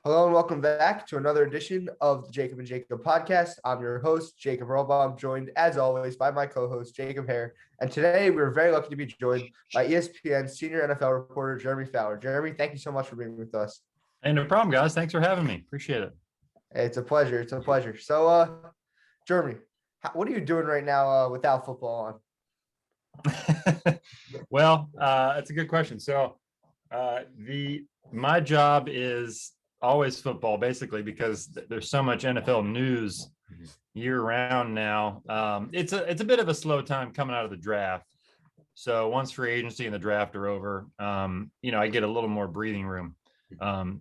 Hello and welcome back to another edition of the Jacob and Jacob podcast. I'm your host, Jacob Robaum, joined as always by my co-host, Jacob Hare. And today we're very lucky to be joined by ESPN senior NFL reporter, Jeremy Fowler. Jeremy, thank you so much for being with us. Hey, no problem, guys. Thanks for having me. Appreciate it. It's a pleasure. It's a pleasure. So, Jeremy, what are you doing right now without football on? Well, that's a good question. So my job is always football, basically, because there's so much NFL news year round now. It's a bit of a slow time coming out of the draft. So once free agency and the draft are over, I get a little more breathing room.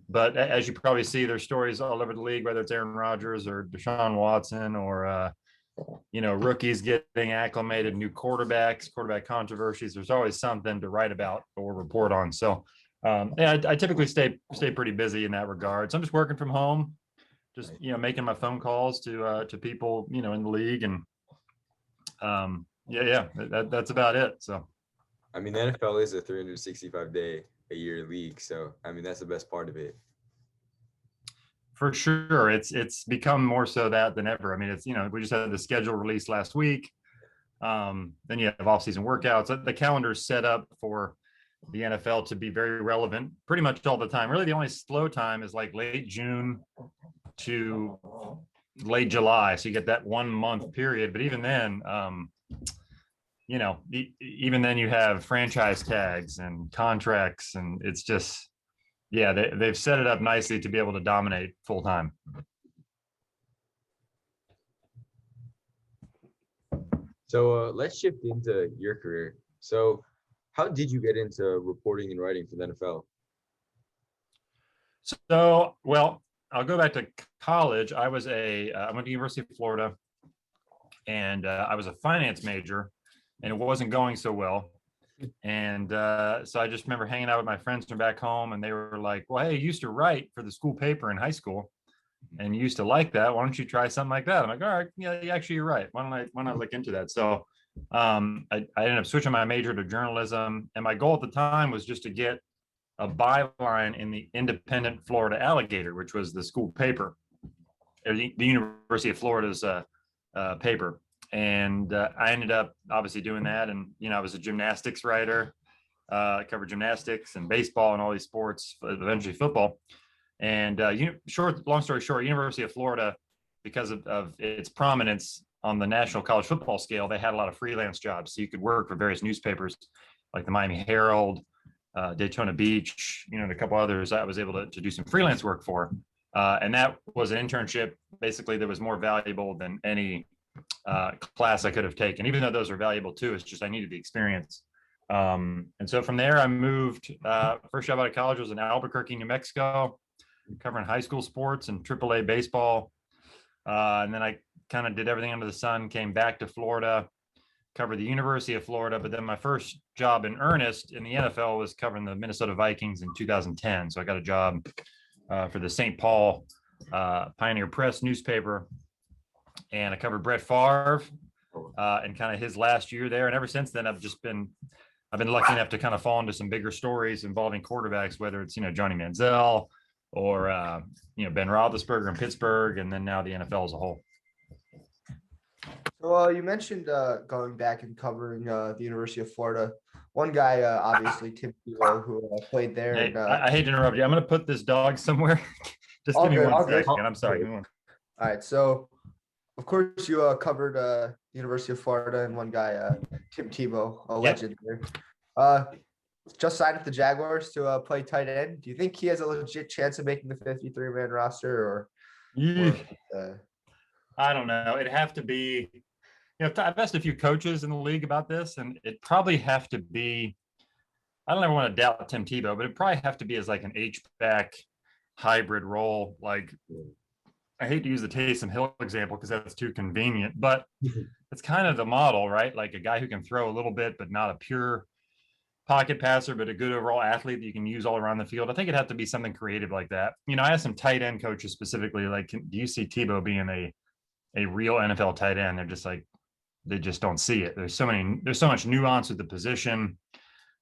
But as you probably see, there's stories all over the league, whether it's Aaron Rodgers or Deshaun Watson or, rookies getting acclimated, new quarterback controversies. There's always something to write about or report on. So I typically stay pretty busy in that regard. So I'm just working from home, just making my phone calls to people in the league, and that's about it. So I mean, the NFL is a 365-day-a-year league, so I mean that's the best part of it. For sure, it's become more so that than ever. I mean, it's we just had the schedule released last week. Then you have off-season workouts. The calendar is set up for the NFL to be very relevant pretty much all the time. Really, the only slow time is like late June to late July. So you get that 1 month period. But even then, even then you have franchise tags and contracts, and it's just, they've set it up nicely to be able to dominate full time. So let's shift into your career. So how did you get into reporting and writing for the NFL? So, well, I'll go back to college. I went to University of Florida, and I was a finance major, and it wasn't going so well. And so I just remember hanging out with my friends from back home, and they were like, well, hey, you used to write for the school paper in high school, and you used to like that. Why don't you try something like that? I'm like, all right, yeah, actually, you're right. Why don't I look into that? So I ended up switching my major to journalism, and my goal at the time was just to get a byline in the Independent Florida Alligator, which was the school paper, the University of Florida's paper. And I ended up obviously doing that. And, I was a gymnastics writer. I covered gymnastics and baseball and all these sports, eventually football. And long story short, University of Florida, because of its prominence on the national college football scale, they had a lot of freelance jobs. So you could work for various newspapers like the Miami Herald, Daytona Beach, and a couple others I was able to do some freelance work for. And that was an internship, basically, that was more valuable than any class I could have taken, even though those are valuable too. It's just I needed the experience. And so from there, I moved. First job out of college was in Albuquerque, New Mexico, covering high school sports and AAA baseball. And then I kind of did everything under the sun, came back to Florida, covered the University of Florida. But then my first job in earnest in the NFL was covering the Minnesota Vikings in 2010. So I got a job for the St. Paul Pioneer Press newspaper. And I covered Brett Favre and kind of his last year there. And ever since then, I've been lucky enough to kind of fall into some bigger stories involving quarterbacks, whether it's, Johnny Manziel or, Ben Roethlisberger in Pittsburgh, and then now the NFL as a whole. So you mentioned going back and covering the University of Florida. One guy, obviously, Tim Tebow, who played there. Hey, and, I hate to interrupt you. I'm going to put this dog somewhere. Just give me 1 second. I'm sorry. All right. So, of course, you covered the University of Florida, and one guy, Tim Tebow, a legend there. Just signed with the Jaguars to play tight end. Do you think he has a legit chance of making the 53-man roster, or I don't know. It'd have to be, I've asked a few coaches in the league about this, and it'd probably have to be, I don't ever want to doubt Tim Tebow, but it'd probably have to be as like an H-back hybrid role. Like, I hate to use the Taysom Hill example because that's too convenient, but it's kind of the model, right? Like a guy who can throw a little bit, but not a pure pocket passer, but a good overall athlete that you can use all around the field. I think it'd have to be something creative like that. I asked some tight end coaches specifically, like, do you see Tebow being a real NFL tight end? They're just like, they just don't see it. There's so much nuance with the position.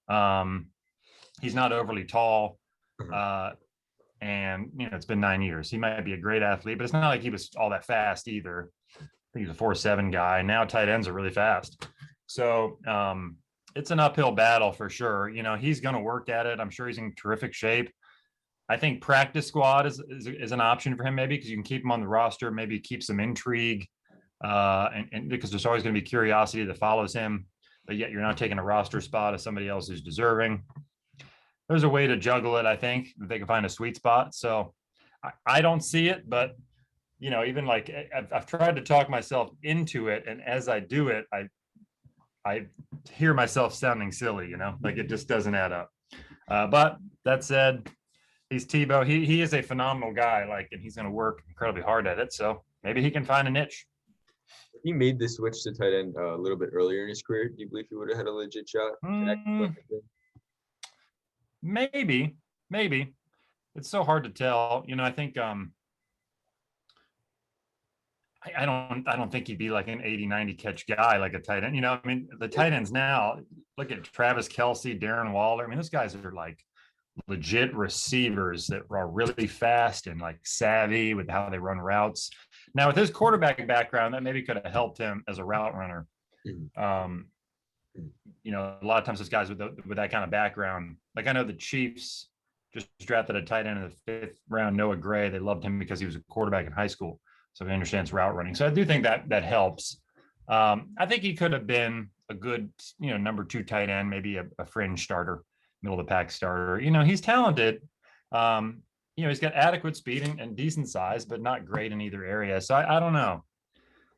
He's not overly tall. And And, it's been 9 years. He might be a great athlete, but it's not like he was all that fast either. I think he's a 4.7 guy. Now tight ends are really fast. So it's an uphill battle for sure. He's going to work at it. I'm sure he's in terrific shape. I think practice squad is an option for him, maybe, because you can keep him on the roster, maybe keep some intrigue. And because there's always going to be curiosity that follows him, but yet you're not taking a roster spot of somebody else who's deserving. There's a way to juggle it, I think, if they can find a sweet spot. So I don't see it, but even like I've tried to talk myself into it, and as I do it, I hear myself sounding silly, like it just doesn't add up. But that said, he's Tebow. He is a phenomenal guy, and he's going to work incredibly hard at it. So maybe he can find a niche. He made the switch to tight end a little bit earlier in his career. Do you believe he would have had a legit shot? Maybe. It's so hard to tell. I think I don't think he'd be like an 80, 90 catch guy like a tight end. The tight ends now, look at Travis Kelce, Darren Waller. Those guys are like legit receivers that are really fast and like savvy with how they run routes. Now, with his quarterback background, that maybe could have helped him as a route runner. A lot of times those guys with that kind of background, like I know the Chiefs just drafted a tight end in the 5th round, Noah Gray. They loved him because he was a quarterback in high school, so he understands route running. So I do think that helps. I think he could have been a good, number 2 tight end, maybe a fringe starter, middle of the pack starter. He's talented. He's got adequate speed and decent size, but not great in either area. So I don't know.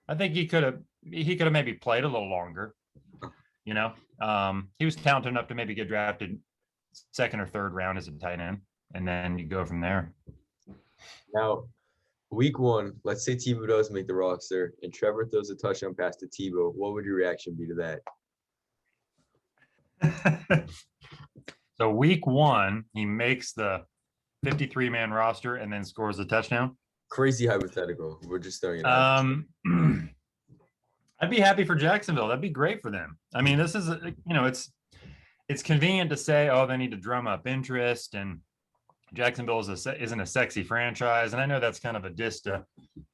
I think he could have maybe played a little longer. He was talented enough to maybe get drafted 2nd or 3rd round as a tight end, and then you go from there. Now, week 1, let's say Tebow does make the roster and Trevor throws a touchdown pass to Tebow. What would your reaction be to that? So week 1, he makes the 53-man roster and then scores a touchdown. Crazy hypothetical. We're just throwing it out. I'd be happy for Jacksonville. That'd be great for them. This is, it's convenient to say, oh, they need to drum up interest, and Jacksonville isn't a sexy franchise. And I know that's kind of a diss to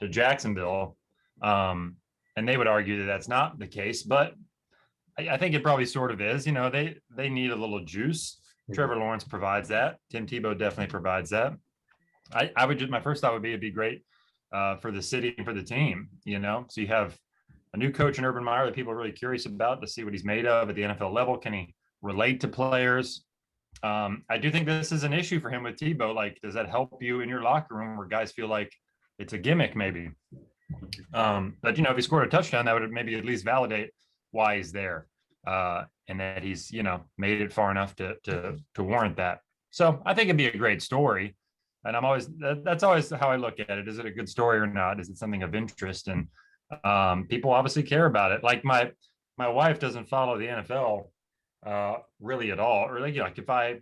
Jacksonville. And they would argue that that's not the case, but I think it probably sort of is. They need a little juice. Trevor Lawrence provides that. Tim Tebow definitely provides that. My first thought would be it'd be great for the city and for the team, So you have a new coach in Urban Meyer that people are really curious about to see what he's made of at the NFL level. Can he relate to players? I do think this is an issue for him with Tebow. Like, does that help you in your locker room where guys feel like it's a gimmick maybe? But, if he scored a touchdown, that would maybe at least validate why he's there. And that he's, made it far enough to warrant that. So I think it'd be a great story. And that's always how I look at it. Is it a good story or not? Is it something of interest? And people obviously care about it. Like my wife doesn't follow the NFL really at all. Or like if I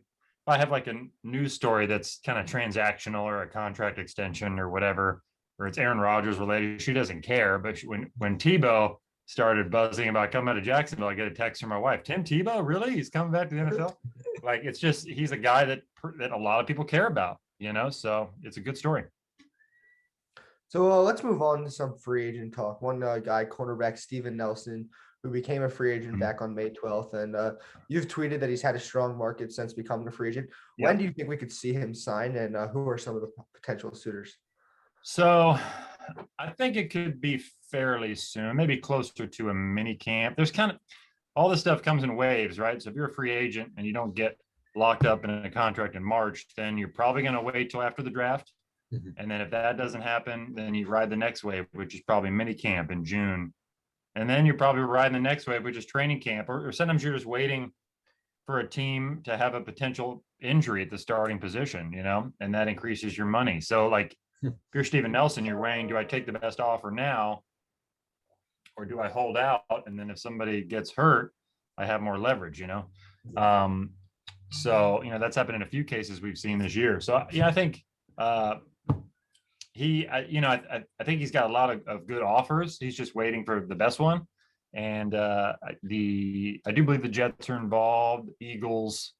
have like a news story that's kind of transactional or a contract extension or whatever, or it's Aaron Rodgers related, she doesn't care. But when Tebow started buzzing about coming out of Jacksonville, I get a text from my wife, Tim Tebow, really? He's coming back to the NFL? Like, it's just, he's a guy that a lot of people care about, so it's a good story. So let's move on to some free agent talk. One guy, cornerback Steven Nelson, who became a free agent back on May 12th. And you've tweeted that he's had a strong market since becoming a free agent. Yep. When do you think we could see him sign, and who are some of the potential suitors? So I think it could be fairly soon, maybe closer to a mini camp. There's kind of all this stuff comes in waves, right? So if you're a free agent and you don't get locked up in a contract in March, then you're probably going to wait till after the draft. Mm-hmm. And then if that doesn't happen, then you ride the next wave, which is probably mini camp in June. And then you're probably riding the next wave, which is training camp. Or sometimes you're just waiting for a team to have a potential injury at the starting position, and that increases your money. So like, if you're Steven Nelson, you're weighing, do I take the best offer now or do I hold out? And then if somebody gets hurt, I have more leverage, So, that's happened in a few cases we've seen this year. So, I think I think he's got a lot of good offers. He's just waiting for the best one. And I do believe the Jets are involved, Eagles,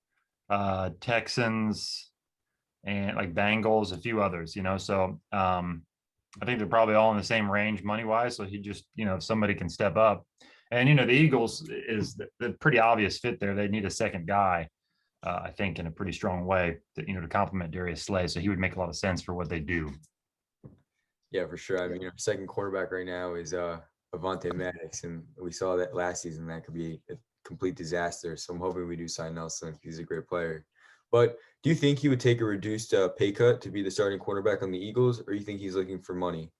Texans, and like Bengals, a few others, So I think they're probably all in the same range money wise. So he just, if somebody can step up, and the Eagles is the pretty obvious fit there. They need a second guy, I think, in a pretty strong way to complement Darius Slay. So he would make a lot of sense for what they do. Yeah, for sure. I mean, our second quarterback right now is Avante Maddox, and we saw that last season. That could be a complete disaster. So I'm hoping we do sign Nelson. He's a great player. But do you think he would take a reduced pay cut to be the starting quarterback on the Eagles, or you think he's looking for money?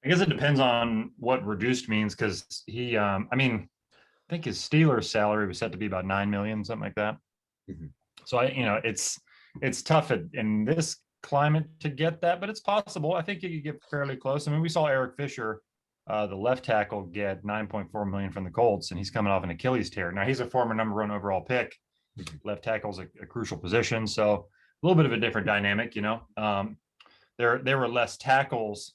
I guess it depends on what reduced means, because he, I think his Steelers salary was set to be about 9 million, something like that. Mhm. So it's tough in this climate to get that, but it's possible. I think you could get fairly close. I mean, we saw Eric Fisher, the left tackle, get 9.4 million from the Colts, and he's coming off an Achilles tear. Now he's a former #1 overall pick. Left tackle's a crucial position, so a little bit of a different dynamic. There were less tackles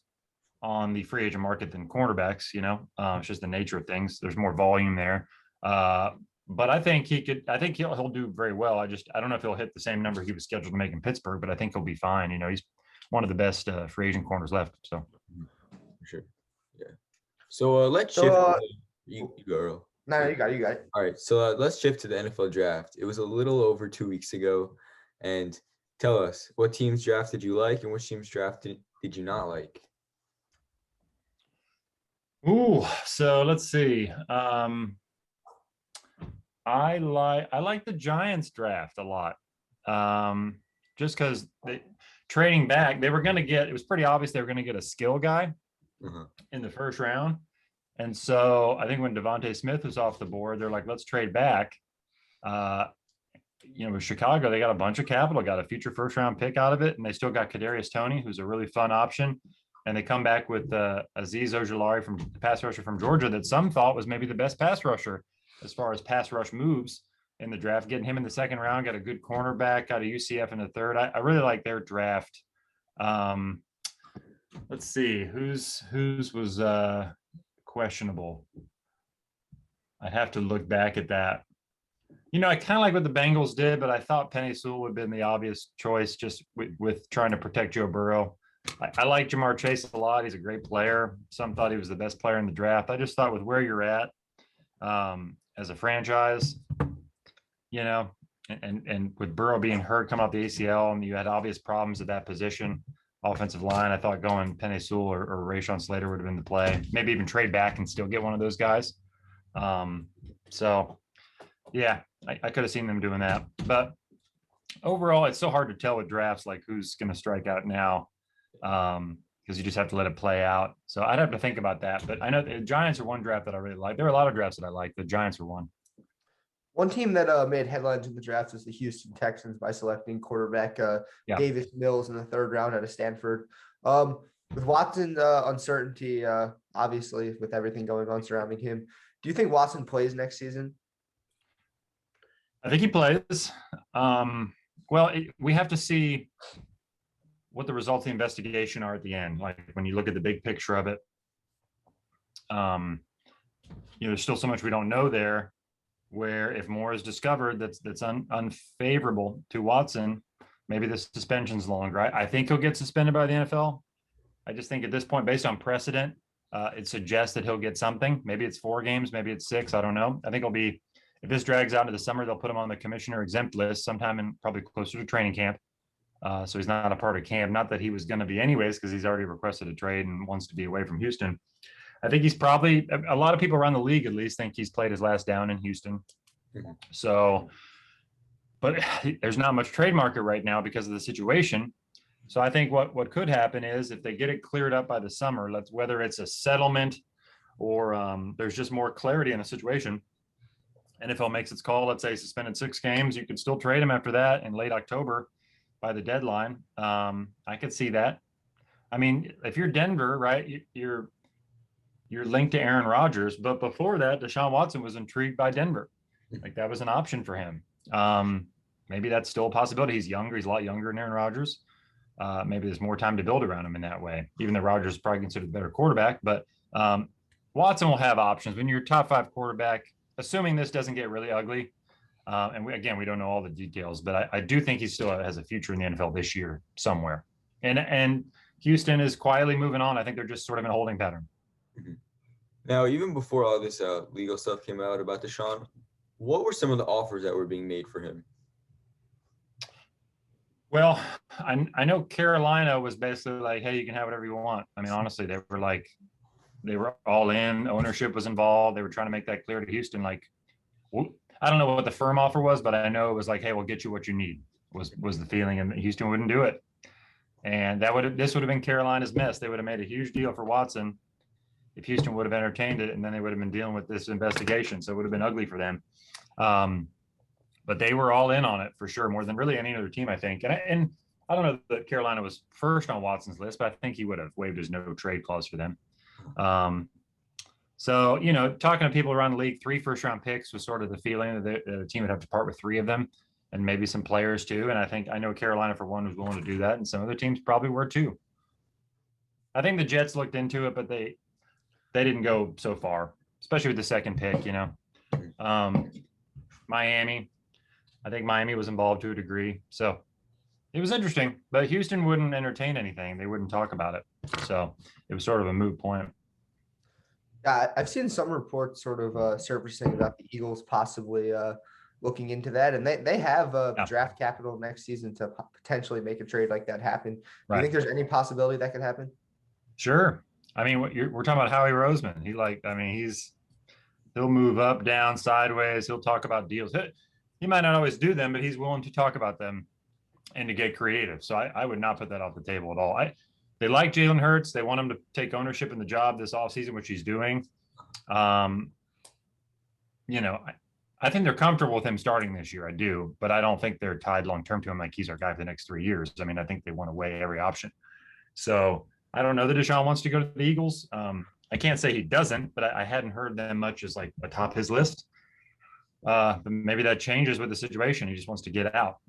on the free agent market than cornerbacks. It's just the nature of things. There's more volume there. But I think he'll do very well. I don't know if he'll hit the same number he was scheduled to make in Pittsburgh, but I think he'll be fine. He's one of the best free agent corners left. So For sure. Yeah. So let's shift. You go, Earl. No, you got it. All right. So let's shift to the NFL draft. It was a little over 2 weeks ago. And tell us, what teams drafted you like and which teams drafted did you not like? Ooh, so let's see. I like the Giants draft a lot. Just because trading back, it was pretty obvious they were going to get a skill guy in the first round. And so I think when Devontae Smith was off the board, they're like, let's trade back. With Chicago, they got a bunch of capital, got a future first round pick out of it, and they still got Kadarius Toney, who's a really fun option. And they come back with Azeez Ojulari, from the pass rusher from Georgia, that some thought was maybe the best pass rusher as far as pass rush moves in the draft. Getting him in the second round, got a good cornerback, got a UCF in the third. I really like their draft. Let's see whose was questionable. I have to look back at that. I kind of like what the Bengals did, but I thought Penei Sewell would have been the obvious choice, just with trying to protect Joe Burrow. I like Jamar Chase a lot. He's a great player. Some thought he was the best player in the draft. I just thought with where you're at as a franchise, and with Burrow being hurt, coming off the ACL, and you had obvious problems at that position, offensive line, I thought going Penei Sewell or Rashawn Slater would have been the play. Maybe even trade back and still get one of those guys. So, yeah, I could have seen them doing that. But overall, it's so hard to tell with drafts, like who's going to strike out now, because you just have to let it play out. So I'd have to think about that. But I know the Giants are one draft that I really like. There are a lot of drafts that I like. The Giants are one. One team that made headlines in the draft was the Houston Texans by selecting quarterback Davis Mills in the third round out of Stanford. With Watson's uncertainty, obviously, with everything going on surrounding him, do you think Watson plays next season? I think he plays. We have to see what the results of the investigation are at the end. Like when you look at the big picture of it, there's still so much we don't know there, where if more is discovered that's unfavorable to Watson, maybe the suspension's longer. I think he'll get suspended by the NFL. I just think at this point, based on precedent, it suggests that he'll get something. Maybe it's 4 games, maybe it's 6. I don't know. I think it'll be, if this drags out into the summer, they'll put him on the commissioner exempt list sometime in probably closer to training camp. So he's not a part of camp. Not that he was going to be anyways, because he's already requested a trade and wants to be away from Houston. I think he's probably, a lot of people around the league at least think he's played his last down in Houston. So, but there's not much trade market right now because of the situation. So I think what could happen is if they get it cleared up by the summer, whether it's a settlement or there's just more clarity in the situation, NFL makes its call, let's say suspended 6 games, you could still trade him after that in late October by the deadline. I could see that. I mean, if you're Denver, right, you're linked to Aaron Rodgers, but before that, Deshaun Watson was intrigued by Denver. Like that was an option for him. Maybe that's still a possibility. He's younger. He's a lot younger than Aaron Rodgers. Maybe there's more time to build around him in that way, even though Rodgers is probably considered a better quarterback. But Watson will have options. When you're top 5 quarterback, assuming this doesn't get really ugly, And we don't know all the details, but I do think he still has a future in the NFL this year somewhere. And Houston is quietly moving on. I think they're just sort of in a holding pattern. Mhm. Now, even before all this legal stuff came out about Deshaun, what were some of the offers that were being made for him? Well, I know Carolina was basically like, hey, you can have whatever you want. I mean, honestly, they were all in. Ownership was involved. They were trying to make that clear to Houston. Like, I don't know what the firm offer was, but I know it was like, hey, we'll get you what you need. Was the feeling, and Houston wouldn't do it. And this would have been Carolina's miss. They would have made a huge deal for Watson if Houston would have entertained it, and then they would have been dealing with this investigation. So it would have been ugly for them. But they were all in on it for sure, more than really any other team, I think. And I don't know that Carolina was first on Watson's list, but I think he would have waived his no trade clause for them. So, talking to people around the league, 3 first-round picks was sort of the feeling that the team would have to part with 3 of them, and maybe some players too. And I know Carolina, for one, was willing to do that, and some other teams probably were too. I think the Jets looked into it, but they didn't go so far, especially with the second pick. Miami, I think Miami was involved to a degree. So it was interesting, but Houston wouldn't entertain anything. They wouldn't talk about it. So it was sort of a moot point. Yeah, I've seen some reports sort of surfacing about the Eagles possibly looking into that, and they have draft capital next season to potentially make a trade like that happen. Do you think there's any possibility that could happen? Sure. I mean, we're talking about Howie Roseman. He'll move up, down, sideways. He'll talk about deals. He might not always do them, but he's willing to talk about them and to get creative. So I would not put that off the table at all. They like Jalen Hurts. They want him to take ownership in the job this offseason, which he's doing. I think they're comfortable with him starting this year. I do, but I don't think they're tied long-term to him like he's our guy for the next 3 years. I mean, I think they want to weigh every option. So I don't know that Deshaun wants to go to the Eagles. I can't say he doesn't, but I hadn't heard them much as like atop his list. But maybe that changes with the situation. He just wants to get out,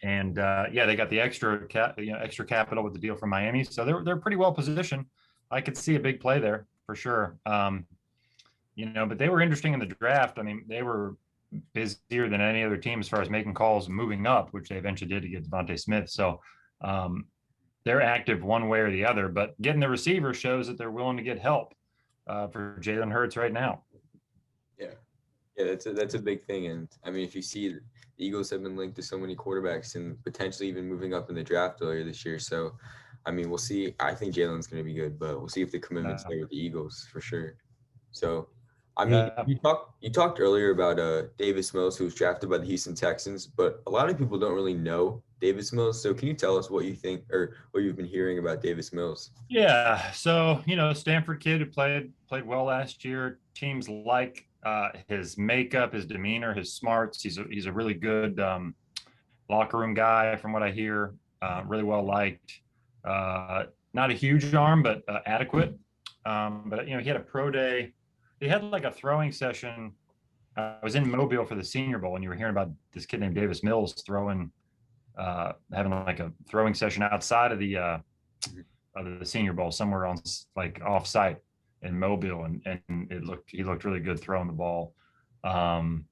And they got the extra capital with the deal from Miami, so they're pretty well positioned. I could see a big play there for sure. But they were interesting in the draft. I mean, they were busier than any other team as far as making calls and moving up, which they eventually did to get Devontae Smith. So they're active one way or the other, but getting the receiver shows that they're willing to get help for Jalen Hurts right now. Yeah, that's a big thing. And I mean, if you see, the Eagles have been linked to so many quarterbacks and potentially even moving up in the draft earlier this year. So, I mean, we'll see. I think Jalen's going to be good, but we'll see if the commitment's there with the Eagles for sure. So, I mean, you talked earlier about Davis Mills, who was drafted by the Houston Texans, but a lot of people don't really know Davis Mills. So can you tell us what you think or what you've been hearing about Davis Mills? Yeah. So, Stanford kid who played well last year. Teams like his makeup, his demeanor, his smarts. He's a really good locker room guy, from what I hear. Really well liked. Not a huge arm, but adequate. But he had a pro day. He had like a throwing session. I was in Mobile for the Senior Bowl, and you were hearing about this kid named Davis Mills having like a throwing session outside of the Senior Bowl, somewhere on like off site in Mobile, and he looked really good throwing the ball. Some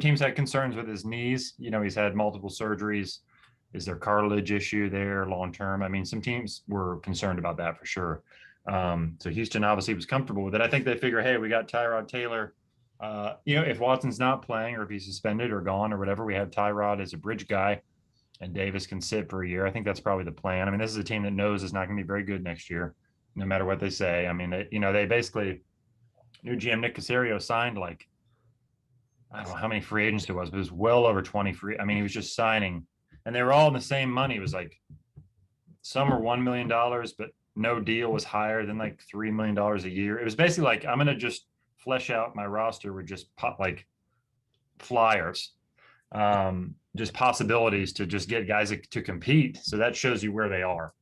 teams had concerns with his knees. He's had multiple surgeries. Is there cartilage issue there long term? I mean, some teams were concerned about that for sure. So Houston obviously was comfortable with it. I think they figure, hey, we got Tyrod Taylor. If Watson's not playing or if he's suspended or gone or whatever, we have Tyrod as a bridge guy, and Davis can sit for a year. I think that's probably the plan. I mean, this is a team that knows it's not going to be very good next year, no matter what they say. I mean, they basically, new GM Nick Caserio signed like, I don't know how many free agents it was, but it was well over 20 free. I mean, he was just signing, and they were all in the same money. It was like some were $1 million, but no deal was higher than like $3 million a year. It was basically like, I'm going to just flesh out my roster with just like flyers, just possibilities to just get guys to compete. So that shows you where they are.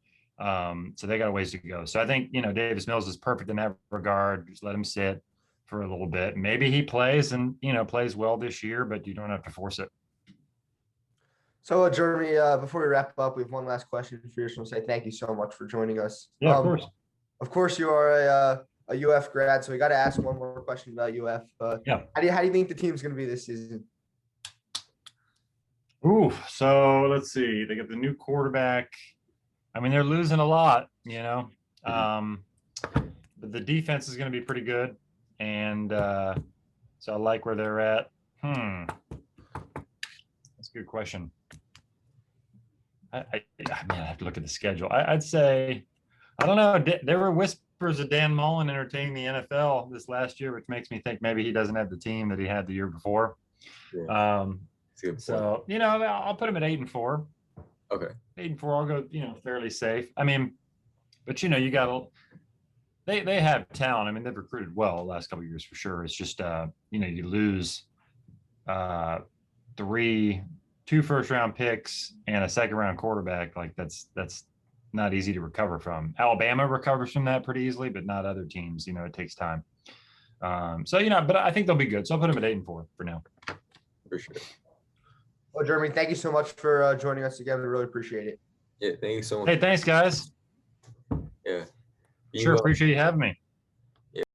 So they got a ways to go. So I think, Davis Mills is perfect in that regard. Just let him sit for a little bit. Maybe he plays and, plays well this year, but you don't have to force it. So, Jeremy, before we wrap up, we have one last question for you. I just want to say thank you so much for joining us. Yeah, of course. Of course, you are a UF grad, so we got to ask one more question about UF. Yeah. How do you think the team's going to be this season? Ooh, so let's see. They got the new quarterback. I mean, they're losing a lot, but the defense is going to be pretty good, and so I like where they're at. That's a good question. I have to look at the schedule. I'd say, I don't know. There were whispers of Dan Mullen entertaining the NFL this last year, which makes me think maybe he doesn't have the team that he had the year before. Yeah. So I'll put him at 8-4. Okay. 8-4. I'll go, fairly safe. I mean, but you got they have talent. I mean, they've recruited well the last couple of years for sure. It's just you lose 2 first-round picks and a second-round quarterback. Like that's not easy to recover from. Alabama recovers from that pretty easily, but not other teams. It takes time. But I think they'll be good. So I'll put them at 8-4 for now. For sure. Well, Jeremy, thank you so much for joining us again. We really appreciate it. Yeah, thank you so much. Hey, thanks, guys. Yeah. Sure, appreciate you having me.